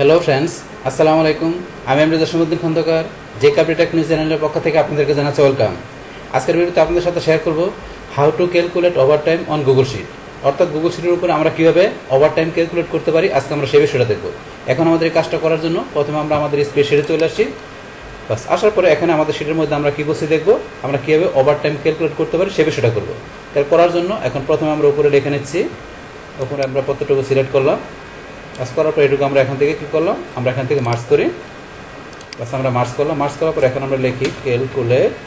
Hello friends, আসসালামু আলাইকুম। আমি আমরিদা সমুদ্দিন খন্দকার, যে কাপ্রিটেক নিউজ চ্যানেলের পক্ষ থেকে আপনাদেরকে জানাচ্ছি ওয়েলকাম। আজকের ভিডিওতে আপনাদের সাথে শেয়ার করব how to calculate overtime on Google sheet. অর্থাৎ গুগল শিটের উপরে আমরা কীভাবে ওভারটাইম ক্যালকুলেট করতে পারি, আজকে আমরা সেই বিষয়টা দেখব। এখন আমাদের এই কাজটা করার জন্য প্রথমে আমরা আমাদের স্প্রেডশিটে চলে আসছি। বাস আসার পরে এখানে আমাদের শিটের মধ্যে আমরা কী করছি দেখব, আমরা কীভাবে ওভারটাইম ক্যালকুলেট করতে পারি সে বিষয়টা করব। তার করার জন্য এখন প্রথমে আমরা উপরে লিখে নিচ্ছি, উপরে আমরা প্রত্যেকটুকু সিলেক্ট করলাম। কাজ করার পর এটুকু আমরা এখান থেকে কী করলাম, আমরা এখান থেকে মার্চ করি। বাস আমরা মার্চ করলাম। মার্চ করার পর এখন আমরা লিখি ক্যালকুলেট।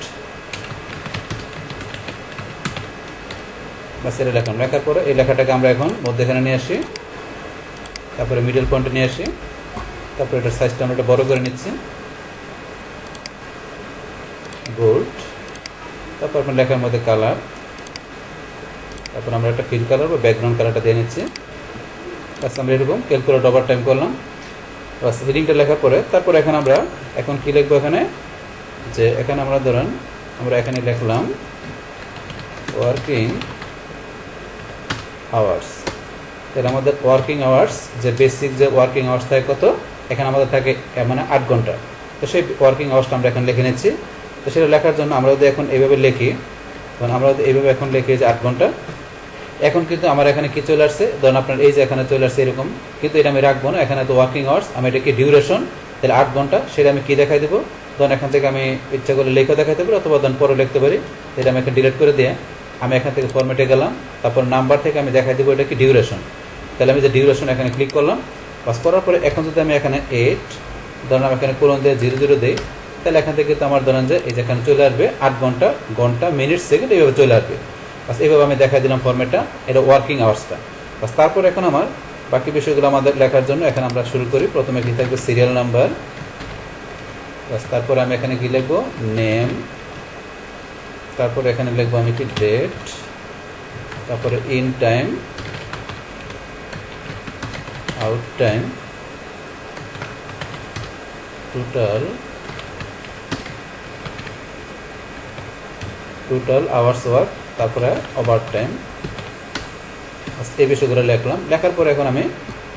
বাস এটা লেখলাম। লেখার পরে এই লেখাটাকে আমরা এখন মধ্যেখানে নিয়ে আসি, তারপরে মিডল পয়েন্টে নিয়ে আসি, তারপরে এটার সাইজটা আমরা এটা বড় করে নিচ্ছি, বোল্ড। তারপর আপনার লেখার মধ্যে কালার, তারপর আমরা একটা ফিল কালার বা ব্যাকগ্রাউন্ড কালারটা দিয়ে নিচ্ছি। বাস আমরা এরকম ক্যালকুলেট ওভার টাইম করলাম। বাস হেডিংটা লেখার পরে তারপর এখন আমরা এখন কী লিখবো, এখানে যে এখানে আমরা ধরেন আমরা এখানে লিখলাম ওয়ার্কিং আওয়ার্স। তাহলে আমাদের ওয়ার্কিং আওয়ার্স, যে বেসিক যে ওয়ার্কিং আওয়ার্স থাকে কত, এখানে আমাদের থাকে মানে 8 ঘন্টা। তো সেই ওয়ার্কিং আওয়ার্সটা আমরা এখানে লিখে নিচ্ছি। তো সেটা লেখার জন্য আমরা যদি এখন এইভাবে লিখি, তখন আমরা যদি এইভাবে এখন লিখি যে 8 ঘন্টা, এখন কিন্তু আমার এখানে কি চলে আসছে, ধরুন আপনার এই যে এখানে চলে আসছে এরকম, কিন্তু এটা আমি রাখবো না। এখানে তো ওয়ার্কিং আওয়ার্স, আমি এটাকে ডিউরেশন, তাহলে 8 ঘন্টা, সেটা আমি কী দেখাই দেবো, ধরুন এখান থেকে আমি ইচ্ছা করলে লেখা দেখাতে পারি, অথবা ধরুন পরে লিখতে পারি। এটা আমি এখানে ডিলিট করে দিয়ে আমি এখান থেকে ফরম্যাটে গেলাম, তারপর নাম্বার থেকে আমি দেখাই দেবো এটা কি ডিউরেশন। তাহলে আমি যে ডিউরেশন এখানে ক্লিক করলাম। বাস করার পরে এখন যদি আমি এখানে 8 ধরুন আমি এখানে কোলন দিয়ে 00 দিই, তাহলে এখান থেকে তো আমার ধরেন যে এই যে এখানে চলে আসবে 8 ঘন্টা, ঘন্টা, মিনিট, সেকেন্ড, এইভাবে চলে আসবে। বাস এইভাবে আমি দেখাই দিলাম ফরম্যাটটা, এটা ওয়ার্কিং আওয়ার্সটা। বাস তারপর এখন আমার বাকি বিষয়গুলো আমাদের লেখার জন্য এখন আমরা শুরু করি। প্রথমে কি থাকবে সিরিয়াল নাম্বার। বাস তারপরে আমি এখানে কি লিখবো, নেম। তারপরে এখানে লিখবো আমি কি ডেট, তারপরে in time, out time, total hours work, তারপরে ওভার টাইম। এই বিষয়গুলো লিখলাম। লেখার পরে এখন আমি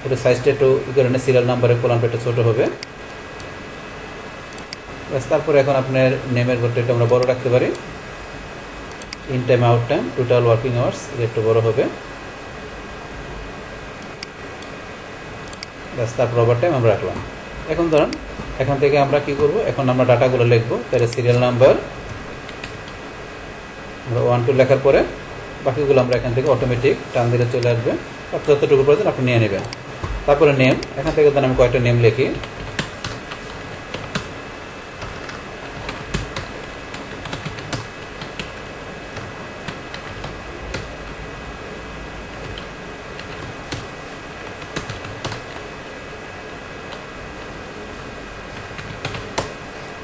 একটু সাইজটা একটু করে নিই, সিরিয়াল নাম্বারের কলামটা একটু ছোটো হবে। ব্যাস তারপরে এখন আপনার নেমের ঘরটা একটু আমরা বড় রাখতে পারি, in time, out time, total working hours, এটা একটু বড় হবে। ব্যাস তারপর ওভার টাইম আমরা রাখলাম। এখন ধরুন এখান থেকে আমরা কি করব, এখন আমরা ডাটাগুলো লিখবো। তাহলে সিরিয়াল নাম্বার আমরা 1 2 লেখার পরে বাকিগুলো আমরা এখান থেকে অটোমেটিক টান দিলে চলে আসবে। যতটুকু প্রয়োজন আপনি নিয়ে নেবেন। তারপরে নেম, এখান থেকে ধরুন আমি কয়েকটা নেম লিখি।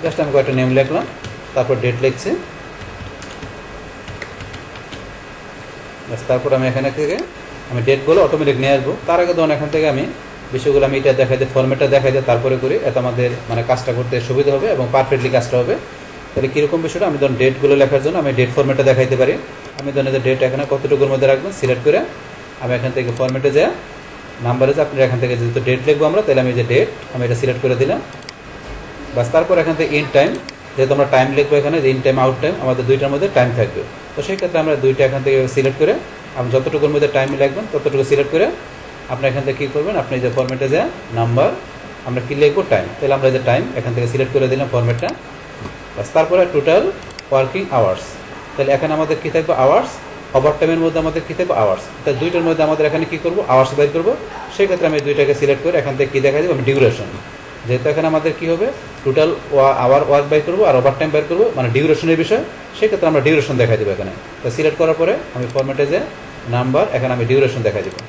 জাস্ট আমি কয়েকটা নেম লিখলাম, তারপর ডেট লিখছি। তারপর আমি এখানে থেকে আমি ডেটগুলো অটোমেটিক নিয়ে আসবো। তার আগে ধরুন এখান থেকে আমি বিষয়গুলো আমি এটা দেখাই দিই, ফর্মেটটা দেখাই দিই, তারপরে করি। এত আমাদের মানে কাজটা করতে সুবিধা হবে এবং পারফেক্টলি কাজটা হবে। তাহলে কীরকম বিষয়টা, আমি ধরুন ডেটগুলো লেখার জন্য আমি ডেট ফর্মেটটা দেখাইতে পারি। আমি ধরুন যে ডেট এখানে কতটুকুর মধ্যে রাখবেন সিলেক্ট করে আমি এখান থেকে ফর্মেটে যাই, নাম্বারে যে আপনি এখান থেকে যেহেতু ডেট লিখবো আমরা, তাহলে আমি যে ডেট আমি এটা সিলেক্ট করে দিলাম। বাস তারপর এখান থেকে ইন টাইম, যেহেতু আমরা টাইম লিখবো এখানে, ইন টাইম, আউট টাইম, আমাদের দুইটার মধ্যে টাইম থাকবে। তো সেই ক্ষেত্রে আমরা দুইটা এখান থেকে সিলেক্ট করে আপনি যতটুকুর মধ্যে টাইম লিখবেন ততটুকু সিলেক্ট করে আপনি এখান থেকে কী করবেন, আপনি যে ফরম্যাটে যায় নাম্বার, আমরা কী লিখবো, টাইম। তাহলে আমরা যে টাইম এখান থেকে সিলেক্ট করে দিলাম ফরম্যাটটা। বাস তারপরে টোটাল ওয়ার্কিং আওয়ার্স, তাহলে এখানে আমাদের কী থাকবে, আওয়ার্স। ওভার টাইমের মধ্যে আমাদের কী থাকবে, আওয়ার্স। তাহলে দুইটার মধ্যে আমাদের এখানে কী করবো, আওয়ার্স বের করবো। সেই ক্ষেত্রে আমি দুইটাকে সিলেক্ট করে এখান থেকে কী দেখা দেবো, আমি ডিউরেশন। যেহেতু এখানে আমাদের কী হবে, টোটাল আওয়ার ওয়ার্ক বাই করবো আর ওভার টাইম বের করবো, মানে ডিউরেশনের বিষয়। সেক্ষেত্রে আমরা ডিউরেশন দেখা দেবো এখানে। তো সিলেক্ট করার পরে আমি ফরম্যাটে যে নাম্বার, এখানে আমি ডিউরেশন দেখা দেবো।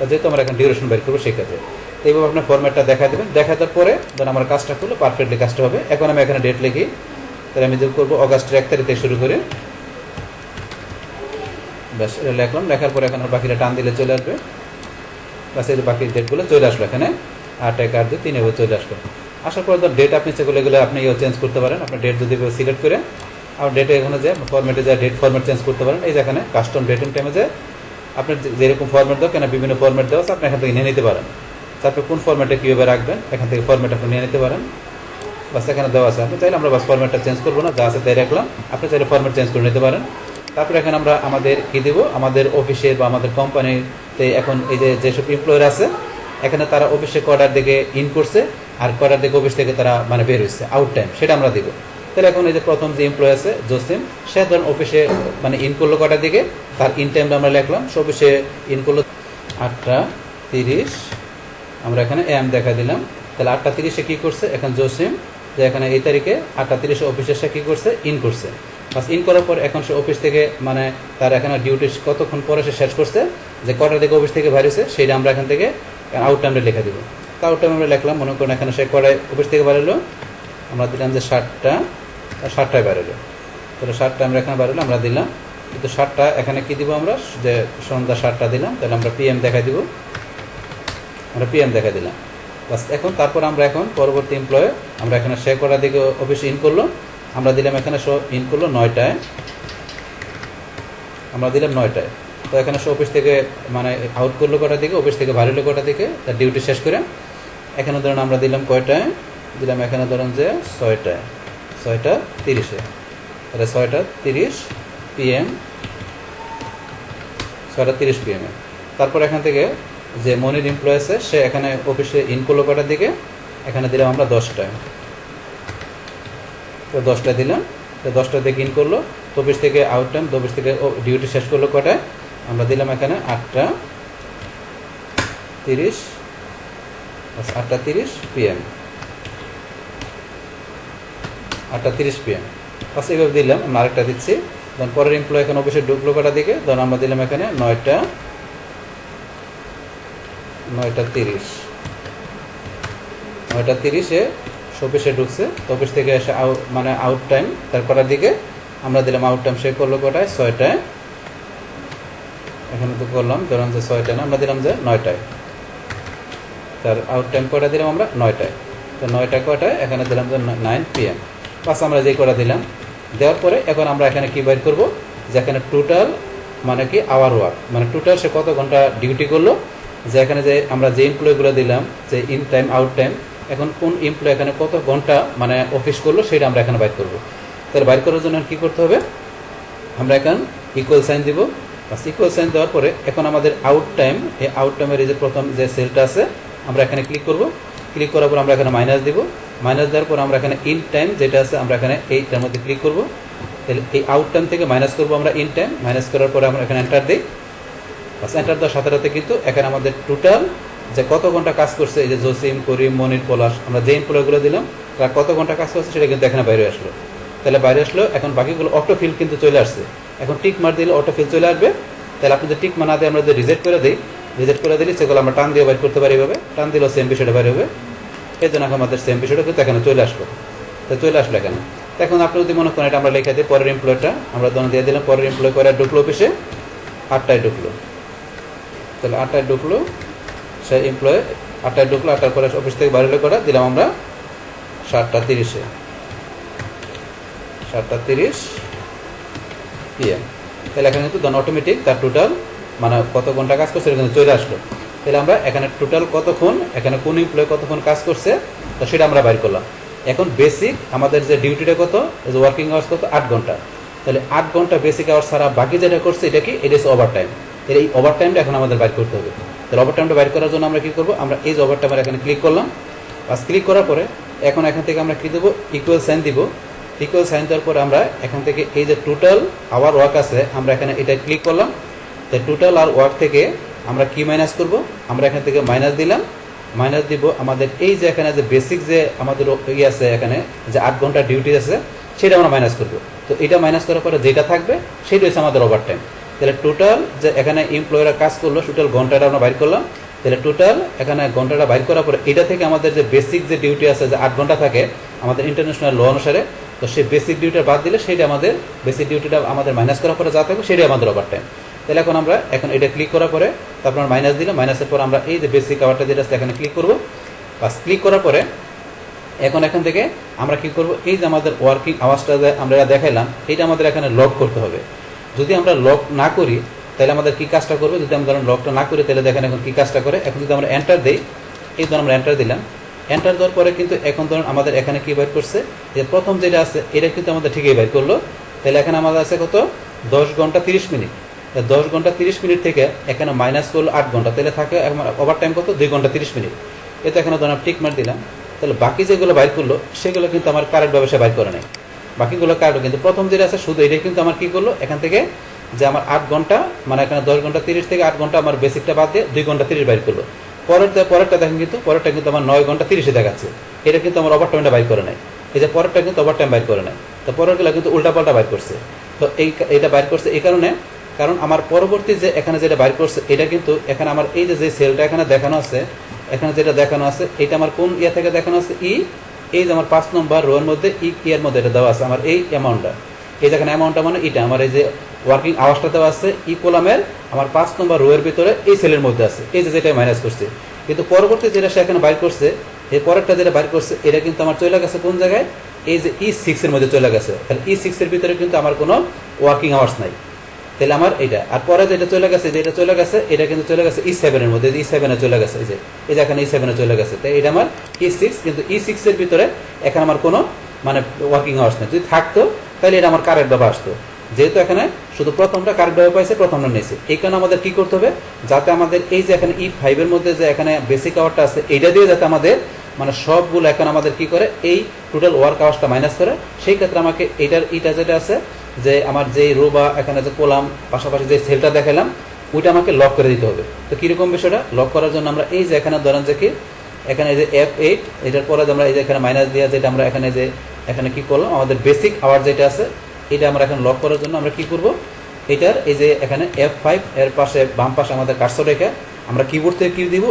যেহেতু আমরা এখন ডিউরেশন বের করবো সেক্ষেত্রে তো এইভাবে আপনার ফরম্যাটটা দেখা দেবেন। দেখা দেওয়ার পরে ধরুন আমার কাজটা করলে পারফেক্টলি কাজটা হবে। এখন আমি এখানে ডেট লিখি, তাহলে আমি যে করবো অগাস্টের 1 তারিখ থেকে শুরু করে, ব্যাস এটা লিখলাম। লেখার পরে এখন বাকিটা টান দিলে চলে আসবে। ব্যাস এই বাকি ডেটগুলো চলে আসলো এখানে, 8 1 8 2 3 এভাবে চলে আসলো। আসার পরে ধর ডেট আপনি ইচ্ছে করলে এগুলো আপনি চেঞ্জ করতে পারেন। আপনার ডেট যদি সিলেক্ট করে আর ডেটে এখানে যায় ফরম্যাটে যায় ডেট ফরম্যাট চেঞ্জ করতে পারেন। এই যে এখানে কাস্টম ডেট এন্ড টাইমে যায় আপনার যেরকম ফরম্যাট দাও কেন, বিভিন্ন ফরম্যাট দেওয়া আছে, আপনি এখান থেকে নিয়ে নিতে পারেন। তারপরে কোন ফরম্যাটে কীভাবে রাখবেন এখান থেকে ফরম্যাট আপনি নিয়ে নিতে পারেন। বাস এখানে দেওয়া আছে, আপনি চাইলে আমরা বাস ফরম্যাটটা চেঞ্জ করবো না, যা আছে তাই রাখলাম, আপনি চাইলে ফরম্যাট চেঞ্জ করে নিতে পারেন। তারপরে এখানে আমরা আমাদের কী দেবো, আমাদের অফিসের বা আমাদের কোম্পানিতে এখন এই যে যেসব এমপ্লয়ার আছে এখানে তারা অফিসে কটার দিকে ইন করছে আর কটার দিকে অফিস থেকে তারা মানে বের হয়েছে আউট টাইম, সেটা আমরা দিব। তাহলে এখন এই যে প্রথম যে এমপ্লয় আছে জসিম, সে ধরুন অফিসে মানে ইন করলো কটার দিকে, তার ইন টাইমটা আমরা লিখলাম, সে অফিসে ইন করলো 8:30, আমরা এখানে এম দেখা দিলাম। তাহলে 8:30-এ কী করছে এখন জসিম, যে এখানে এই তারিখে 8:30-এ অফিসে সে কী করছে, ইন করছে। বাস ইন করার পর এখন সে অফিস থেকে মানে তার এখানে ডিউটি কতক্ষণ পরে সে শেষ করছে, যে কটার দিকে অফিস থেকে বাইরে হয়েছে সেইটা আমরা এখান থেকে আউট টাইমটা লিখে দিব। তো আউট টাইম আমরা লিখলাম, মনে করেন এখানে সে কটায় অফিস থেকে বেরোলো, আমরা দিলাম যে 7টায় বেরোলো। তাহলে 7টা আমরা এখানে বেরোলো আমরা দিলাম, কিন্তু 7টা এখানে কী দিব আমরা, যে সন্ধ্যা 7টা দিলাম, তাহলে আমরা পিএম দেখাই দিব, আমরা পিএম দেখাই দিলাম। বাস এখন তারপর আমরা এখন পরবর্তী এমপ্লয়ে আমরা এখানে সে কটার দিকে অফিসে ইন করলো, আমরা দিলাম এখানে শো ইন করলো 9টায়, আমরা দিলাম 9টায়। তো এখানে সে অফিস থেকে মানে আউট করলো কটার দিকে, অফিস থেকে বাইরে হলো কটার দিকে, তার ডিউটি শেষ করে। এখানে ধরুন আমরা দিলাম কয়টায়, দিলাম এখানে ধরুন যে 6:30-এ, তাহলে 6:30 PM, 6:30 PM-এ। তারপর এখান থেকে যে মনির এমপ্লয় আছে সে এখানে অফিসে ইন করলো কটার দিকে, এখানে দিলাম আমরা 10টায়, তো 10টায় দিলাম, তো 10টার দিকে ইন করলো, তো অফিস থেকে আউট টাইম, তো অফিস থেকে ডিউটি শেষ করলো কটায়, আমরা দিলাম এখানে 8:30, 8:30 PM, 8:30 PM। বাস এইভাবে দিলাম, আমরা আরেকটা দিচ্ছি। ধরুন পরের এমপ্লয় এখানে অফিসে ঢুকলো কটার দিকে, ধরুন আমরা দিলাম এখানে 9:30-এ অফিসে ঢুকছে, তো অফিস থেকে এসে মানে আউট টাইম তার কটার দিকে, আমরা দিলাম আউট টাইম সে করলো কটায়, 6টায়, এখানে তো করলাম ধরুন যে 6টায় না, আমরা দিলাম যে 9টায়, তার আউট টাইম কটা দিলাম আমরা 9টায়, তো 9টা কটায় এখানে দিলাম যে 9 PM। বাস আমরা যেই কটা দিলাম, দেওয়ার পরে এখন আমরা এখানে কী বাইর করবো, যে এখানে টোটাল মানে কি আওয়ার ওয়ার্ক, মানে টোটাল সে কত ঘন্টা ডিউটি করলো, যে এখানে যে আমরা যে এমপ্লয়গুলো দিলাম যে ইন টাইম আউট টাইম, এখন কোন এমপ্লয় এখানে কত ঘন্টা মানে অফিস করলো সেটা আমরা এখানে বাইর করবো। তাহলে বাইর করার জন্য কী করতে হবে, আমরা এখন ইকুয়াল সাইন দিব। বাস ইকুয়াল সাইন দেওয়ার পরে এখন আমাদের আউট টাইম, এই আউট টাইমের এই যে প্রথম যে সেলটা আছে আমরা এখানে ক্লিক করব, ক্লিক করার পর আমরা এখানে মাইনাস দিব, মাইনাস দেওয়ার পর আমরা এখানে ইন টাইম যেটা আছে আমরা এখানে এইটার মধ্যে ক্লিক করব। তাহলে এই আউট টাইম থেকে মাইনাস করবো আমরা ইন টাইম, মাইনাস করার পরে আমরা এখানে এন্টার দিই। বাস এন্টার দেওয়ার সাথে সাথে কিন্তু এখানে আমাদের টোটাল যে কত ঘন্টা কাজ করছে, এই যে জসিম, করিম, মনির, পলাশ, আমরা যে এমপ্লয়গুলো দিলাম তারা কত ঘন্টা কাজ করছে সেটা কিন্তু এখানে বাইরে আসলো। তাহলে বাইরে আসলো, এখন বাকিগুলো অটো ফিল কিন্তু চলে আসছে, এখন টিক মার দিলে অটো ফিল চলে আসবে। তাহলে আপনি যে টিক মার না দিয়ে আমরা যদি রিজেক্ট করে দিই, রিজেক্ট করে দিলে সেগুলো আমরা টান দিয়ে বাইর করতে পারি, এভাবে টান দিলেও সেম বিষয়টা বাইরে হবে। এই জন্য আমাদের সেম বিষয়টা কিন্তু এখানে চলে আসলো, তো চলে আসলো এখানে। এখন আপনি যদি মনে করেন এটা আমরা লেখা দিই পরের এমপ্লয়টা, আমরা ধরুন দিয়ে দিলাম পরের এমপ্লয় করে ঢুকলো অফিসে 8টায় ঢুকলো, তাহলে 8টায় ঢুকলো সে এমপ্লয়, 8টায় ঢুকলো, 8টার পরে অফিস থেকে বাইরে করে দিলাম আমরা 7:30-এ, 7:30 PM। তাহলে এখানে কিন্তু ধরুন অটোমেটিক তার টোটাল মানে কত ঘন্টা কাজ করছে কিন্তু চলে আসলো। তাহলে আমরা এখানে টোটাল কতক্ষণ, এখানে কোন এমপ্লয় কতক্ষণ কাজ করছে তো সেটা আমরা বাইর করলাম। এখন বেসিক আমাদের যে ডিউটিটা কত, যে ওয়ার্কিং আওয়ার্স কত, 8 ঘন্টা। তাহলে 8 ঘন্টা বেসিক আওয়ার্স ছাড়া বাকি যেটা করছে এটা কি, এটা হচ্ছে ওভার টাইম। তাহলে এই ওভার টাইমটা এখন আমাদের বাইর করতে হবে। তাহলে ওভার টাইমটা বাইর করার জন্য আমরা কী করবো, আমরা এই যে ওভার টাইমের এখানে ক্লিক করলাম। বাস ক্লিক করার পরে এখন এখান থেকে আমরা কী দেবো, ইকুয়াল সাইন দিব। ইকুয়াল সাইন দেওয়ার পরে আমরা এখান থেকে এই যে টোটাল আওয়ার ওয়ার্ক আছে আমরা এখানে এটা ক্লিক করলাম। তাই টোটাল আর ওয়ার্ক থেকে আমরা কি মাইনাস করব, আমরা এখান থেকে মাইনাস দিলাম, মাইনাস দিব আমাদের এই যে এখানে যে বেসিক যে আমাদের ইয়ে আছে এখানে যে 8 ঘন্টা ডিউটি আছে সেটা আমরা মাইনাস করব। তো এটা মাইনাস করার পরে যেটা থাকবে সেটা হচ্ছে আমাদের ওভার টাইম। তাহলে টোটাল যে এখানে এমপ্লয়িরা কাজ করলো টোটাল ঘন্টাটা আমরা বাইর করলাম। তাহলে টোটাল এখানে ঘন্টাটা বাইর করার পরে এটা থেকে আমাদের যে বেসিক যে ডিউটি আছে যে 8 ঘন্টা থাকে আমাদের ইন্টারন্যাশনাল ল অনুসারে, তো সেই বেসিক ডিউটিটা বাদ দিলে সেটা আমাদের বেসিক ডিউটিটা আমাদের মাইনাস করার পরে যা থাকবে সেটাই আমাদের ওভার টাইম। তাহলে এখন আমরা এটা ক্লিক করার পরে তারপর মাইনাস দিলাম, মাইনাসের পর আমরা এই যে বেসিক আওয়ারটা যেটা আছে এখানে ক্লিক করবো। বাস ক্লিক করার পরে এখন এখান থেকে আমরা কি করব, এই যে আমাদের ওয়ার্কিং আওয়ার্সটা আমরা দেখাইলাম এটা আমাদের এখানে লক করতে হবে। যদি আমরা লক না করি তাহলে আমাদের কি কাজটা করবে, যদি আমরা ধরুন লকটা না করি তাহলে দেখেন এখন কি কাজটা করে। এখন যদি আমরা এন্টার দিই এই ধরুন আমরা এন্টার দিলাম। এন্টার দেওয়ার পরে কিন্তু এখন ধরুন আমাদের এখানে কি বের করছে, যে প্রথম যেটা আছে এটা কিন্তু আমাদের ঠিকই বের করলো। তাহলে এখানে আমাদের আছে কত, 10 ঘন্টা 30 মিনিট। 10 ঘন্টা 30 মিনিট থেকে এখানে মাইনাস করলো 8 ঘন্টা, তাহলে থাকে ওভার টাইম কত, 2 ঘন্টা 30 মিনিট। এটা এখানে ধরুন টিক মার দিলাম। তাহলে বাকি যেগুলো বাইর করলো সেগুলো কিন্তু আমার কারেক্ট ব্যবসা বাইর করে নেয়, বাকিগুলো কারেক্ট। কিন্তু প্রথম যেটা আছে শুধু এটাই কিন্তু আমার কি করলো, এখান থেকে যে আমার 8 ঘন্টা মানে এখানে 10 ঘন্টা 30 থেকে 8 ঘন্টা আমার বেসিকটা বাদ দিয়ে 2 ঘন্টা 30 বাইর করলো। পরেরটা দেখেন কিন্তু পরেরটা কিন্তু আমার 9 ঘন্টা 30 দেখাচ্ছে, এটা কিন্তু আমার ওভার টাইমটা বাইর করে নেয়। এই যে পরেরটা কিন্তু ওভার টাইম বাইর করে নেয়, তো পরেরগুলো কিন্তু উল্টাপাল্টা বাইর করছে। তো এটা বাইর করছে এই কারণে, কারণ আমার পরবর্তী যে এখানে যেটা বাইর করছে এটা কিন্তু এখানে আমার এই যে সেলটা এখানে দেখানো আছে, এখানে যেটা দেখানো আছে এটা আমার কোন ইয়া থেকে দেখানো আছে, এই যে আমার 5 নম্বর রোয়ের মধ্যে ইয়ার মধ্যে এটা দেওয়া আছে আমার এই অ্যামাউন্টটা। এই যেখানে অ্যামাউন্টটা মানে এটা আমার এই যে ওয়ার্কিং আওয়ার্সটা দেওয়া আছে কলামের আমার 5 নম্বর রোয়ের ভিতরে এই সেলের মধ্যে আছে, এই যে যেটা মাইনাস করছে। কিন্তু পরবর্তী যেটা সে এখানে বাইর করছে, এই পরেরটা যেটা বাইর করছে এটা কিন্তু আমার চলে গেছে কোন জায়গায়, এই যে E6 এর মধ্যে চলে গেছে। তাহলে E6 এর ভিতরে কিন্তু আমার কোনো ওয়ার্কিং আওয়ার্স নাই, তাহলে আমার এটা। আর পরে যেটা চলে গেছে, যেটা চলে গেছে এটা কিন্তু চলে গেছে E7 এর মধ্যে, E7 এ চলে গেছে, এই যে এখানে E7 এ চলে গেছে। তাই এটা আমার E6, কিন্তু E6 এর ভিতরে এখানে আমার কোনো মানে ওয়ার্কিং আওয়ার্স নেই। যদি থাকতো তাহলে এটা আমার কারেক্ট ভাবে আসতো, যেহেতু এখানে শুধু প্রথমটা কারেক্ট ভাবে পাইছে, প্রথমটা নিয়েছে। এই কারণে আমাদের কি করতে হবে, যাতে আমাদের এই যে এখানে E5 এর মধ্যে যে এখানে বেসিক আওয়ারটা আছে এটা দিয়ে যাতে আমাদের মানে সবগুলো এখন আমাদের কি করে এই টোটাল ওয়ার্ক আওয়ার্সটা মাইনাস করে। সেই ক্ষেত্রে আমাকে এটা যেটা আছে যে আমার যে রো বা এখানে যে কলাম পাশাপাশি যে সেলটা দেখালাম ওইটা আমাকে লক করে দিতে হবে। তো কীরকম বিষয়টা লক করার জন্য আমরা এই যে এখানে ধরেন যে কি এখানে যে F8 এটার পরে আমরা এই যে এখানে মাইনাস দেওয়া যেটা আমরা এখানে যে এখানে কি করলাম আমাদের বেসিক আওয়ার যেটা আছে এটা আমরা এখন লক করার জন্য আমরা কি করব, এটার এই যে এখানে F5 এর পাশে বাম পাশে আমাদের কার্সর রেখে আমরা কিবোর্ড থেকে কি দিব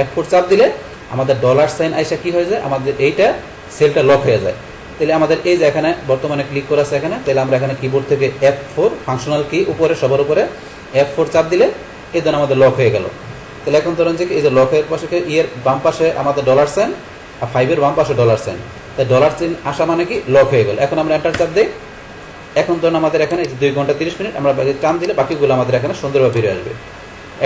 F4 চাপ দিলে আমাদের ডলার সাইন আইসা কি হয়ে যায়, আমাদের এইটা সেলটা লক হয়ে যায়। তাহলে আমাদের এই যে এখানে বর্তমানে ক্লিক করা আছে এখানে, তাহলে আমরা এখানে কিবোর্ড থেকে F4 ফাংশনাল কি উপরে সবার উপরে F4 চাপ দিলে এই ধরুন আমাদের লক হয়ে গেল। তাহলে এখন ধরুন যে এই যে লকের পাশে এর বাম পাশে আমাদের ডলার সাইন আর 5 এর বাম পাশে ডলার সাইন, তাই ডলার সাইন আসা মানে কি লক হয়ে গেল। এখন আমরা এন্টার চাপ দিই। এখন ধরুন আমাদের এখানে 2 ঘন্টা 30 মিনিট আমরা টান দিলে বাকিগুলো আমাদের এখানে সুন্দরভাবে বেরিয়ে আসবে।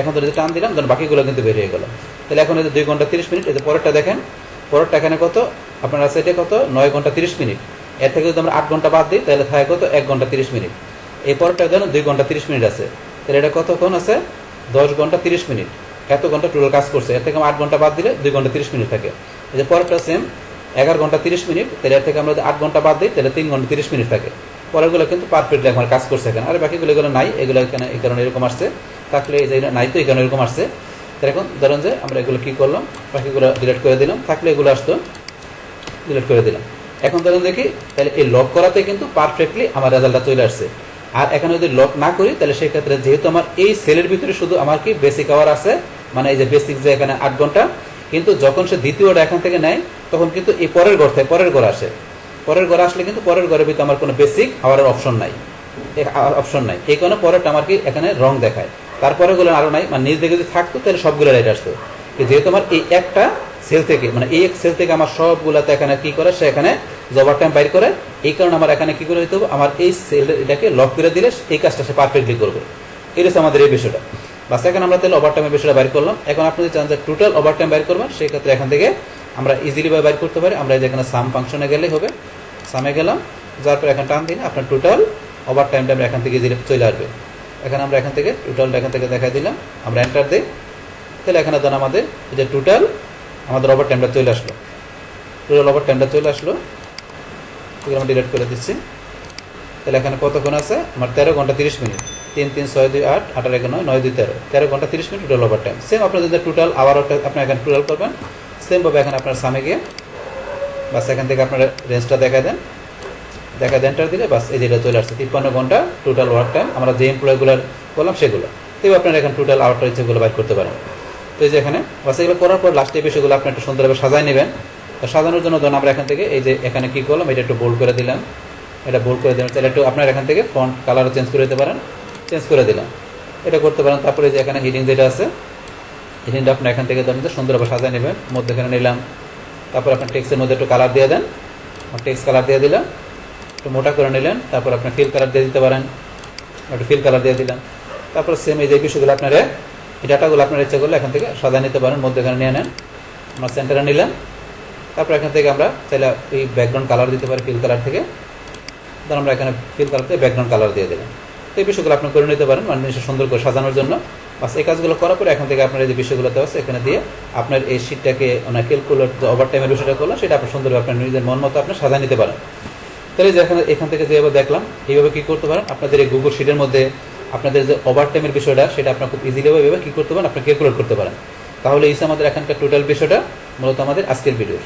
এখন ধরে টান দিলাম ধরুন বাকিগুলো কিন্তু বেরিয়ে গেল। তাহলে এখন এই যে 2 ঘন্টা 30 মিনিট, এই যে পরেরটা দেখেন, পরেরটা এখানে কত আপনার আছে, এটা কত 9 ঘন্টা 30 মিনিট। এর থেকে যদি আমরা 8 ঘন্টা বাদ দিই তাহলে থাকে কত 1 ঘন্টা 30 মিনিট। এই পরেরটা ধরুন 2 ঘন্টা 30 মিনিট আছে, তাহলে এটা কতক্ষণ আছে 10 ঘন্টা 30 মিনিট। এত ঘন্টা টোটাল কাজ করছে, এর থেকে 8 ঘন্টা বাদ দিলে 2 ঘন্টা 30 মিনিট থাকে। এই যে পরেরটা সেম 11 ঘন্টা 30 মিনিট, তাহলে এর থেকে আমরা 8 ঘন্টা বাদ দিই তাহলে 3 ঘন্টা 30 মিনিট থাকে। পরেরগুলো কিন্তু পারফেক্টলি আমার কাজ করছে এখানে, আর বাকিগুলো এগুলো নাই, এগুলো এখানে এই কারণে এরকম আসছে। থাকলে এই যে নাই তো এই কারণে এরকম আসছে। তাহলে এখন ধরেন যে আমরা এগুলো কী করলাম, বাকিগুলো ডিলিট করে দিলাম, থাকলে এগুলো আসতো ডিলিট করে দিলাম। এখন ধরেন দেখি তাহলে এই লক করাতে কিন্তু পারফেক্টলি আমার রেজাল্টটা চলে আসছে। আর এখানে যদি লক না করি তাহলে সেই ক্ষেত্রে যেহেতু আমার এই সেলের ভিতরে শুধু আমার কি বেসিক আওয়ার আছে, মানে এই যে বেসিক যে এখানে 8 ঘন্টা, কিন্তু যখন সে দ্বিতীয়টা এখান থেকে নেয় তখন কিন্তু এই পরের ঘর থেকে পরের ঘর আসে। পরের ঘরে আসলে কিন্তু পরের ঘরের ভিতরে আমার কোনো বেসিক আওয়ারের অপশন নাই, এই কারণে পরেরটা আমার কি এখানে রং দেখায়। তারপরে গুলো আরও নাই, মানে নিজ দিকে যদি থাকতো তাহলে সবগুলো রাইট আসতো। যেহেতু আমার এই একটা সেল থেকে মানে এই এক সেল থেকে আমার সবগুলাতে এখানে কি করে, সে এখানে ওভার টাইম বাইর করে। এই কারণে আমার এখানে কি করে দিতে হবে, আমার এই সেল এটাকে লক করে দিলে এই কাজটা সে পারফেক্টলি করবে। এটা হচ্ছে আমাদের এই বিষয়টা। বাস এখন আমরা তাহলে ওভার টাইমের বিষয়টা বাইর করলাম। এখন আপনি যদি চান যে টোটাল ওভার টাইম বাইর করবেন, সেই ক্ষেত্রে এখান থেকে আমরা ইজিলি বাইর করতে পারি। আমরা যেখানে সাম ফাংশনে গেলেই হবে, সামে গেলাম, যার পর এখানে টান দিন আপনার টোটাল ওভার টাইমটা আমরা এখান থেকে ইজিলি চলে আসবে। এখানে আমরা এখান থেকে টোটালটা এখান থেকে দেখাই দিলাম, আমরা এন্টার দিই। তাহলে এখানে ধরুন আমাদের যে টোটাল আমাদের ওভার টাইমটা চলে আসলো, টোটাল ওভার টাইমটা চলে আসলো। এগুলো আমরা ডিলিট করে দিচ্ছি। তাহলে এখানে কতক্ষণ আছে আমার 13 ঘন্টা 30 মিনিট। 3 3 6 2 8 8 1 9 9 2 13 13 ঘন্টা 30 minute total over time. Same আপনার যদি টোটাল আওয়ারটা আপনি এখানে টোটাল করবেন, সেমভাবে এখন আপনার সামনে গিয়ে বাস এখান থেকে আপনার রেঞ্জটা দেখা দেন, এন্টার দিলে বাস এই যেটা চলে আসছে 53 ঘন্টা টোটাল ওয়ার্ক টাইম। আমরা যে এমপ্লয়গুলো করলাম সেগুলো, তবে আপনারা এখন টোটাল আওয়ারটা ইচ্ছেগুলো বাইর করতে পারেন। তো এই যে এখানে বাস এগুলো করার পর লাস্টে বিষয়গুলো আপনি একটু সুন্দরভাবে সাজায় নেবেন। তো সাজানোর জন্য ধরুন আমরা এখান থেকে এই যে এখানে কী করলাম, এটা একটু বোল্ড করে দিলাম, এটা বোল্ড করে দিলাম। তাহলে একটু আপনার এখান থেকে ফন্ট কালারও চেঞ্জ করে দিতে পারেন, চেঞ্জ করে দিলাম, এটা করতে পারেন। তারপরে যে এখানে হিডিং যেটা আছে, হিডিংটা আপনি এখান থেকে ধরুন সুন্দরভাবে সাজায় নেবেন। মধ্যেখানে নিলাম, তারপর আপনার টেক্সটের মধ্যে একটু কালার দিয়ে দেন, টেক্সট কালার দিয়ে দিলাম, একটু মোটা করে নিলেন। তারপর আপনি ফিল কালার দিয়ে দিতে পারেন, একটু ফিল কালার দিয়ে দিলাম। তারপর সেম এই যে বিষয়গুলো আপনারা এই ডাটাগুলো আপনার ইচ্ছা করলে এখান থেকে সাজা নিতে পারেন, মধ্যেখানে নিয়ে নেন। আমরা সেন্টারে নিলাম। তারপর এখান থেকে আমরা চাইলে এই ব্যাকগ্রাউন্ড কালার দিতে পারি ফিল কালার থেকে। ধর আমরা এখানে ফিল কালার থেকে ব্যাকগ্রাউন্ড কালার দিয়ে দিলাম। তো এই বিষয়গুলো আপনি করে নিতে পারেন মানে জিনিসটা সুন্দর করে সাজানোর জন্য। বাস এই কাজগুলো করার পরে এখান থেকে আপনার এই যে বিষয়গুলো দেওয়া আছে এখানে দিয়ে আপনার এই শিটটাকে ক্যালকুলেট যে ওভার টাইমের বিষয়টা করলাম সেটা আপনি সুন্দরভাবে আপনার নিজের মন মতো আপনি সাজিয়ে নিতে পারেন। তাহলে যে এখান থেকে যেভাবে দেখলাম এইভাবে কী করতে পারেন আপনাদের এই গুগল শিটের মধ্যে আপনাদের যে ওভার টাইমের বিষয়টা সেটা আপনার খুব ইজিলিভাবে এভাবে কী করতে পারেন আপনি ক্যালকুলেট করতে পারেন। তাহলে এই আমাদের এখানকার টোটাল বিষয়টা মূলত আমাদের আজকের ভিডিওর।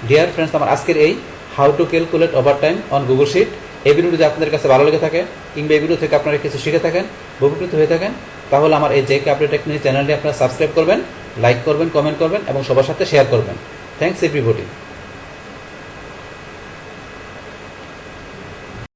ডিয়ার ফ্রেন্ডস, আমার আজকের এই how to calculate over time on Google sheet এই ভিডিওটি যদি আপনাদের কাছে ভালো লেগে থাকে কিংবা এই ভিডিও থেকে আপনারা কিছু শিখে থাকেন, উপকৃত হয়ে থাকেন, তাহলে আমার এই জেকে আপডেট টেকনিক চ্যানেলটি আপনারা সাবস্ক্রাইব করবেন, লাইক করবেন, কমেন্ট করবেন এবং সবার সাথে শেয়ার করবেন। Thanks everybody.